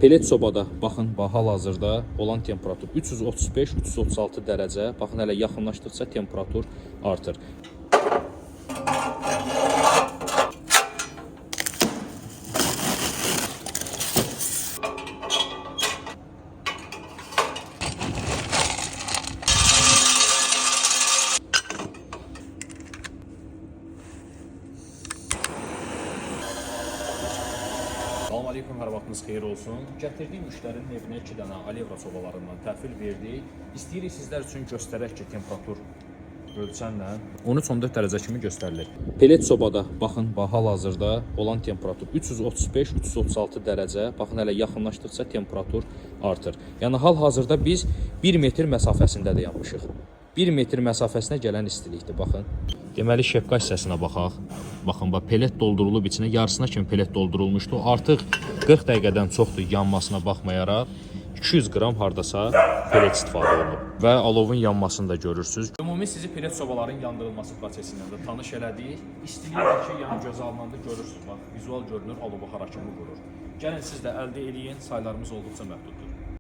Pelet sobada baxın, hal-hazırda olan temperatur 335-336 dərəcə. Baxın, hələ yaxınlaşdıqca temperatur artır. Salam aleykum, hər vaxtınız xeyir olsun. Gətirdiyim müştərinin evinə 2 dənə Alevro sobalarından təhvil verdik. İstəyirik sizlər üçün göstərək ki, temperatur ölçənlə 13-14 dərəcə kimi göstərilir. Pelet sobada baxın, hal-hazırda olan temperatur 335-336 dərəcə. Baxın, hələ yaxınlaşdıqca temperatur artır. Yəni hal-hazırda biz 1 metr məsafəsində də yanmışıq. 1 metr məsafəsinə gələn istilikdir, baxın. Deməli, şefqa hissəsinə baxaq. Baxın, pelet doldurulub içinə, yarısına kimi pelet doldurulmuşdu. Artıq 40 dəqiqədən çoxdur yanmasına baxmayaraq 200 qram hardasa pelet istifadə olunub. Və alovun yanmasını da görürsünüz. Ümumi sizi pelet sobaların yandırılması prosesindən də tanış elədik. İstilik ki, yəni gözə alınanda görürsünüz. Bax, vizual görünür, alovu harakimi vurur. Gəlin siz də əldə eləyin, saylarımız olduqca məhduddur.